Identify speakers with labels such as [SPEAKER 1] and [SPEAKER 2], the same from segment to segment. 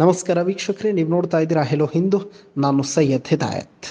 [SPEAKER 1] ನಮಸ್ಕಾರ ವೀಕ್ಷಕರೇ, ನೀವು ನೋಡ್ತಾ ಇದ್ದೀರಾ ಹೆಲೋ ಹಿಂದೂ. ನಾನು ಸೈಯದ್ ಹಿದಾಯತ್.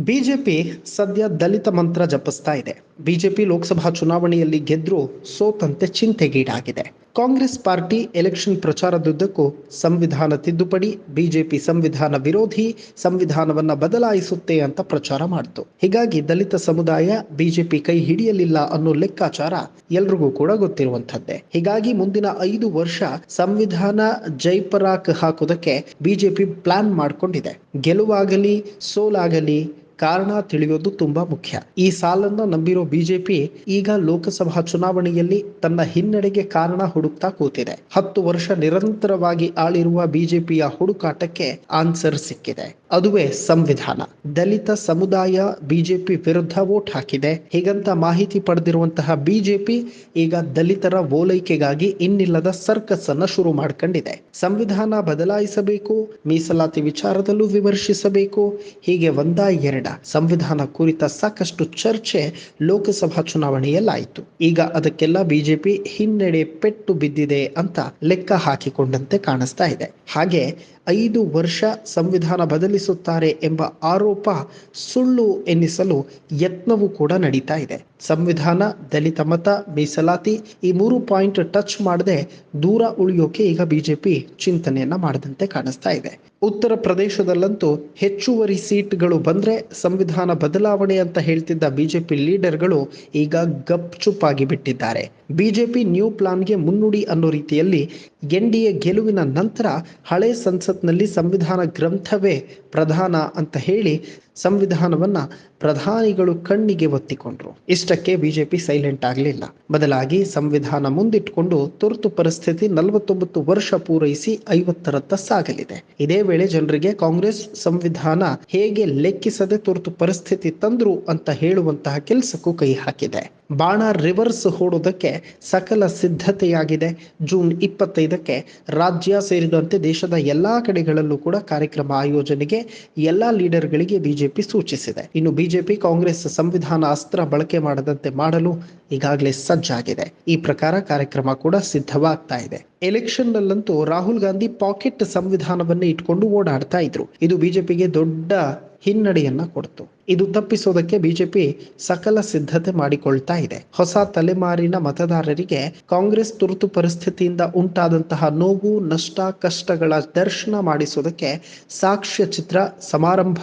[SPEAKER 1] ಬಿಜೆಪಿ ಸದ್ಯ ದಲಿತ ಮಂತ್ರ ಜಪಿಸ್ತಾ ಇದೆ. ಬಿಜೆಪಿ ಲೋಕಸಭಾ ಚುನಾವಣೆಯಲ್ಲಿ ಗೆದ್ರೂ ಸೋತಂತೆ ಚಿಂತೆಗೀಡಾಗಿದೆ. ಕಾಂಗ್ರೆಸ್ ಪಾರ್ಟಿ ಎಲೆಕ್ಷನ್ ಪ್ರಚಾರದುದ್ದಕ್ಕೂ ಸಂವಿಧಾನ ತಿದ್ದುಪಡಿ, ಬಿಜೆಪಿ ಸಂವಿಧಾನ ವಿರೋಧಿ, ಸಂವಿಧಾನವನ್ನ ಬದಲಾಯಿಸುತ್ತೆ ಅಂತ ಪ್ರಚಾರ ಮಾಡಿತು. ಹೀಗಾಗಿ ದಲಿತ ಸಮುದಾಯ ಬಿಜೆಪಿ ಕೈ ಹಿಡಿಯಲಿಲ್ಲ ಅನ್ನೋ ಲೆಕ್ಕಾಚಾರ ಎಲ್ರಿಗೂ ಕೂಡ ಗೊತ್ತಿರುವಂತದ್ದೇ. ಹೀಗಾಗಿ ಮುಂದಿನ 5 ವರ್ಷ ಸಂವಿಧಾನ ಜೈಪರಾಕ್ ಹಾಕೋದಕ್ಕೆ ಬಿಜೆಪಿ ಪ್ಲಾನ್ ಮಾಡ್ಕೊಂಡಿದೆ. ಗೆಲುವಾಗಲಿ ಸೋಲಾಗಲಿ ಕಾರಣ ತಿಳಿಯೋದು ತುಂಬಾ ಮುಖ್ಯ. ಈ ಸಾಲನ್ನ ನಂಬಿರೋ ಬಿಜೆಪಿ ಈಗ ಲೋಕಸಭಾ ಚುನಾವಣೆಯಲ್ಲಿ ತನ್ನ ಹಿನ್ನಡೆಗೆ ಕಾರಣ ಹುಡುಕ್ತಾ ಕೂತಿದೆ. 10 ವರ್ಷ ನಿರಂತರವಾಗಿ ಆಳಿರುವ ಬಿಜೆಪಿಯ ಹುಡುಕಾಟಕ್ಕೆ ಆನ್ಸರ್ ಸಿಕ್ಕಿದೆ. ಅದುವೇ ಸಂವಿಧಾನ. ದಲಿತ ಸಮುದಾಯ ಬಿಜೆಪಿ ವಿರುದ್ಧ ವೋಟ್ ಹಾಕಿದೆ. ಹೀಗಂತ ಮಾಹಿತಿ ಪಡೆದಿರುವಂತಹ ಬಿಜೆಪಿ ಈಗ ದಲಿತರ ಓಲೈಕೆಗಾಗಿ ಇನ್ನಿಲ್ಲದ ಸರ್ಕಸ್ ಅನ್ನ ಶುರು ಮಾಡ್ಕೊಂಡಿದೆ. ಸಂವಿಧಾನ ಬದಲಾಯಿಸಬೇಕು, ಮೀಸಲಾತಿ ವಿಚಾರದಲ್ಲೂ ವಿಮರ್ಶಿಸಬೇಕು, ಹೀಗೆ ಒಂದ ಎರಡ ಸಂವಿಧಾನ ಕುರಿತ ಸಾಕಷ್ಟು ಚರ್ಚೆ ಲೋಕಸಭಾ ಚುನಾವಣೆಯಲ್ಲಾಯಿತು. ಈಗ ಅದಕ್ಕೆಲ್ಲ ಬಿಜೆಪಿ ಹಿನ್ನಡೆ ಪೆಟ್ಟು ಬಿದ್ದಿದೆ ಅಂತ ಲೆಕ್ಕ ಹಾಕಿಕೊಂಡಂತೆ ಕಾಣಿಸ್ತಾ ಇದೆ. ಹಾಗೆ 5 ವರ್ಷ ಸಂವಿಧಾನ ಬದಲಿಸುತ್ತಾರೆ ಎಂಬ ಆರೋಪ ಸುಳ್ಳು ಎನ್ನಿಸಲು ಯತ್ನವೂ ಕೂಡ ನಡೀತಾ ಇದೆ. ಸಂವಿಧಾನ, ದಲಿತ ಮತ, ಮೀಸಲಾತಿ ಈ 3 ಪಾಯಿಂಟ್ ಟಚ್ ಮಾಡದೆ ದೂರ ಉಳಿಯೋಕೆ ಈಗ ಬಿಜೆಪಿ ಚಿಂತನೆಯನ್ನ ಮಾಡದಂತೆ ಕಾಣಿಸ್ತಾ ಇದೆ. ಉತ್ತರ ಪ್ರದೇಶದಲ್ಲಂತೂ ಹೆಚ್ಚುವರಿ ಸೀಟ್ಗಳು ಬಂದ್ರೆ ಸಂವಿಧಾನ ಬದಲಾವಣೆ ಅಂತ ಹೇಳ್ತಿದ್ದ ಬಿಜೆಪಿ ಲೀಡರ್ಗಳು ಈಗ ಗಪ್ಚುಪ್ಪಾಗಿ ಬಿಟ್ಟಿದ್ದಾರೆ. ಬಿಜೆಪಿ ನ್ಯೂ ಪ್ಲಾನ್ಗೆ ಮುನ್ನುಡಿ ಅನ್ನೋ ರೀತಿಯಲ್ಲಿ ಎನ್ಡಿಎ ಗೆಲುವಿನ ನಂತರ ಹಳೆ ಸಂಸತ್ನಲ್ಲಿ ಸಂವಿಧಾನ ಗ್ರಂಥವೇ ಪ್ರಧಾನ ಅಂತ ಹೇಳಿ ಸಂವಿಧಾನವನ್ನ ಪ್ರಧಾನಿಗಳು ಕಣ್ಣಿಗೆ ಒತ್ತಿಕೊಂಡ್ರು. ಇಷ್ಟಕ್ಕೆ ಬಿಜೆಪಿ ಸೈಲೆಂಟ್ ಆಗಲಿಲ್ಲ. ಬದಲಾಗಿ ಸಂವಿಧಾನ ಮುಂದಿಟ್ಕೊಂಡು ತುರ್ತು ಪರಿಸ್ಥಿತಿ 49 ವರ್ಷ ಪೂರೈಸಿ 50ರತ್ತ ಸಾಗಲಿದೆ. ಇದೇ ವೇಳೆ ಜನರಿಗೆ ಕಾಂಗ್ರೆಸ್ ಸಂವಿಧಾನ ಹೇಗೆ ಲೆಕ್ಕಿಸದೆ ತುರ್ತು ಪರಿಸ್ಥಿತಿ ತಂದ್ರು ಅಂತ ಹೇಳುವಂತಹ ಕೆಲಸಕ್ಕೂ ಕೈ ಹಾಕಿದೆ. ಬಾಣ ರಿವರ್ಸ್ ಹೂಡೋದಕ್ಕೆ ಸಕಲ ಸಿದ್ಧತೆಯಾಗಿದೆ. ಜೂನ್ 25ಕ್ಕೆ ರಾಜ್ಯ ಸೇರಿದಂತೆ ದೇಶದ ಎಲ್ಲಾ ಕಡೆಗಳಲ್ಲೂ ಕೂಡ ಕಾರ್ಯಕ್ರಮ ಆಯೋಜನೆಗೆ ಎಲ್ಲಾ ಲೀಡರ್ಗಳಿಗೆ ಬಿಜೆಪಿ ಸೂಚಿಸಿದೆ. ಇನ್ನು ಬಿಜೆಪಿ ಕಾಂಗ್ರೆಸ್ ಸಂವಿಧಾನ ಅಸ್ತ್ರ ಬಳಕೆ ಮಾಡದಂತೆ ಮಾಡಲು ಈಗಾಗಲೇ ಸಜ್ಜಾಗಿದೆ. ಈ ಪ್ರಕಾರ ಕಾರ್ಯಕ್ರಮ ಕೂಡ ಸಿದ್ಧವಾಗ್ತಾ ಇದೆ. ಎಲೆಕ್ಷನ್ ನಲ್ಲಂತೂ ರಾಹುಲ್ ಗಾಂಧಿ ಪಾಕೆಟ್ ಸಂವಿಧಾನವನ್ನೇ ಇಟ್ಕೊಂಡು ಓಡಾಡ್ತಾ ಇದ್ರು. ಇದು ಬಿಜೆಪಿಗೆ ದೊಡ್ಡ ಹಿನ್ನಡೆಯನ್ನ ಕೊಡ್ತು. ಇದು ತಪ್ಪಿಸೋದಕ್ಕೆ ಬಿಜೆಪಿ ಸಕಲ ಸಿದ್ಧತೆ ಮಾಡಿಕೊಳ್ತಾ ಇದೆ. ಹೊಸ ತಲೆಮಾರಿನ ಮತದಾರರಿಗೆ ಕಾಂಗ್ರೆಸ್ ತುರ್ತು ಪರಿಸ್ಥಿತಿಯಿಂದ ಉಂಟಾದಂತಹ ನೋವು, ನಷ್ಟ, ಕಷ್ಟಗಳ ದರ್ಶನ ಮಾಡಿಸೋದಕ್ಕೆ ಸಾಕ್ಷ್ಯ ಚಿತ್ರ, ಸಮಾರಂಭ,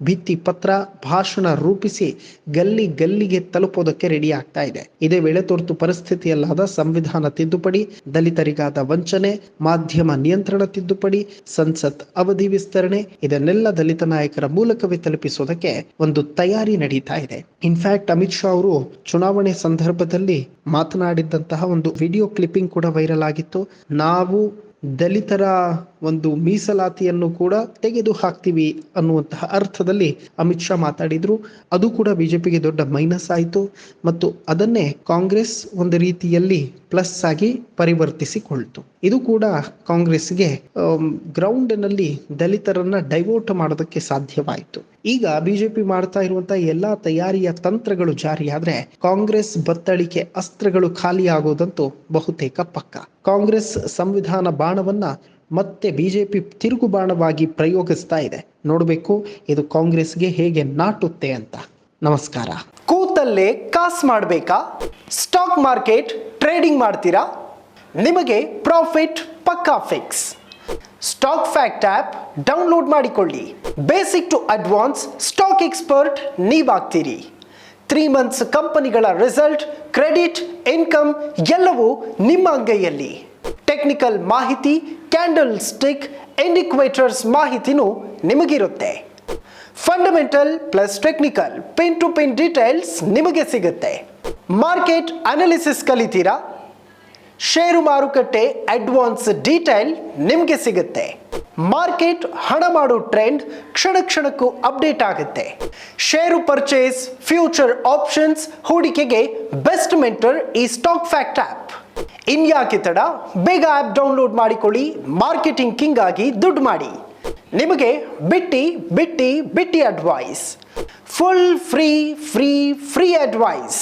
[SPEAKER 1] ಭಿತ್ತಿ ಪತ್ರ, ಭಾಷಣ ರೂಪಿಸಿ ಗಲ್ಲಿ ಗಲ್ಲಿಗೆ ತಲುಪೋದಕ್ಕೆ ರೆಡಿ ಆಗ್ತಾ ಇದೆ. ಇದೇ ವೇಳೆ ತುರ್ತು ಪರಿಸ್ಥಿತಿಯಲ್ಲಾದ ಸಂವಿಧಾನ ತಿದ್ದುಪಡಿ, ದಲಿತರಿಗಾದ ವಂಚನೆ, ಮಾಧ್ಯಮ ನಿಯಂತ್ರಣ ತಿದ್ದುಪಡಿ, ಸಂಸತ್ ಅವಧಿ ವಿಸ್ತರಣೆ ಇದನ್ನೆಲ್ಲ ದಲಿತ ನಾಯಕರ ಮೂಲಕವೇ ತಲುಪಿಸೋದಕ್ಕೆ ಒಂದು ತಯಾರಿ ನಡೀತಾ ಇದೆ. ಇನ್ಫ್ಯಾಕ್ಟ್ ಅಮಿತ್ ಶಾ ಅವರು ಚುನಾವಣೆ ಸಂದರ್ಭದಲ್ಲಿ ಮಾತನಾಡಿದಂತಹ ಒಂದು ವಿಡಿಯೋ ಕ್ಲಿಪ್ಪಿಂಗ್ ಕೂಡ ವೈರಲ್ ಆಗಿತ್ತು. ನಾವು ದಲಿತರ ಒಂದು ಮೀಸಲಾತಿಯನ್ನು ಕೂಡ ತೆಗೆದು ಹಾಕ್ತೀವಿ ಅನ್ನುವಂತಹ ಅರ್ಥದಲ್ಲಿ ಅಮಿತ್ ಶಾ ಮಾತಾಡಿದ್ರು. ಅದು ಕೂಡ ಬಿಜೆಪಿಗೆ ದೊಡ್ಡ ಮೈನಸ್ ಆಯಿತು ಮತ್ತು ಅದನ್ನೇ ಕಾಂಗ್ರೆಸ್ ಒಂದು ರೀತಿಯಲ್ಲಿ ಪ್ಲಸ್ ಆಗಿ ಪರಿವರ್ತಿಸಿಕೊಳ್ತು. ಇದು ಕೂಡ ಕಾಂಗ್ರೆಸ್ಗೆ ಗ್ರೌಂಡ್ ನಲ್ಲಿ ದಲಿತರನ್ನ ಡೈವರ್ಟ್ ಮಾಡೋದಕ್ಕೆ ಸಾಧ್ಯವಾಯಿತು. ಈಗ ಬಿಜೆಪಿ ಮಾಡ್ತಾ ಇರುವಂತಹ ಎಲ್ಲಾ ತಯಾರಿಯ ತಂತ್ರಗಳು ಜಾರಿಯಾದ್ರೆ ಕಾಂಗ್ರೆಸ್ ಬತ್ತಳಿಕೆ ಅಸ್ತ್ರಗಳು ಖಾಲಿ ಆಗೋದಂತೂ ಬಹುತೇಕ ಪಕ್ಕ. ಕಾಂಗ್ರೆಸ್ ಸಂವಿಧಾನ ಬಾಣವನ್ನ ಮತ್ತೆ ಬಿಜೆಪಿ ತಿರುಗು ಬಾಣವಾಗಿ ಪ್ರಯೋಗಿಸ್ತಾ ಇದೆ. ನೋಡಬೇಕು ಇದು ಕಾಂಗ್ರೆಸ್ಗೆ ಹೇಗೆ ನಾಟುತ್ತೆ ಅಂತ. ನಮಸ್ಕಾರ.
[SPEAKER 2] ಕೂತಲ್ಲೇ ಕಾಸು ಮಾಡಬೇಕಾ? ಸ್ಟಾಕ್ ಮಾರ್ಕೆಟ್ ಟ್ರೇಡಿಂಗ್ ಮಾಡ್ತೀರಾ? ನಿಮಗೆ ಪ್ರಾಫಿಟ್ ಪಕ್ಕಾ fix. Stock fact app download ಮಾಡಿಕೊಳ್ಳಿ. Basic to advance stock expert ನೀವಾಗ್ತೀರಿ. 3 ಮಂತ್ಸ್ ಕಂಪನಿಗಳ ರಿಸಲ್ಟ್, ಕ್ರೆಡಿಟ್, ಇನ್ಕಮ್ ಎಲ್ಲವೂ ನಿಮ್ಮ ಅಂಗೈಯಲ್ಲಿ. ಟೆಕ್ನಿಕಲ್ ಮಾಹಿತಿ, ಕ್ಯಾಂಡಲ್ ಸ್ಟಿಕ್, ಇಂಡಿಕೇಟರ್ಸ್ ಮಾಹಿತಿನೂ ನಿಮಗಿರುತ್ತೆ. Fundamental plus technical pin to pin details ನಿಮಗೆ ಸಿಗುತ್ತೆ. Market analysis ಕಲಿತೀರಾ? ಷೇರು ಮಾರುಕಟ್ಟೆ ಅಡ್ವಾನ್ಸ್ ಡೀಟೇಲ್ ನಿಮಗೆ ಸಿಗುತ್ತೆ. ಮಾರ್ಕೆಟ್ ಹಣ ಮಾಡೋ ಟ್ರೆಂಡ್ ಕ್ಷಣ ಕ್ಷಣಕ್ಕೂ ಅಪ್ಡೇಟ್ ಆಗುತ್ತೆ. ಷೇರು ಪರ್ಚೇಸ್, ಫ್ಯೂಚರ್ ಆಪ್ಷನ್ಸ್, ಹೂಡಿಕೆಗೆ ಬೆಸ್ಟ್ ಮೆಂಟರ್ ಈ ಸ್ಟಾಕ್ ಫ್ಯಾಕ್ಟ್ ಆ್ಯಪ್. ಇನ್ಯಾಕೆ ತಡ? ಬೇಗ ಆ್ಯಪ್ ಡೌನ್ಲೋಡ್ ಮಾಡಿಕೊಳ್ಳಿ. ಮಾರ್ಕೆಟಿಂಗ್ ಕಿಂಗ್ ಆಗಿ ದುಡ್ಡು ಮಾಡಿ. ನಿಮಗೆ ಬಿಟ್ಟಿ ಅಡ್ವೈಸ್. Full free advice.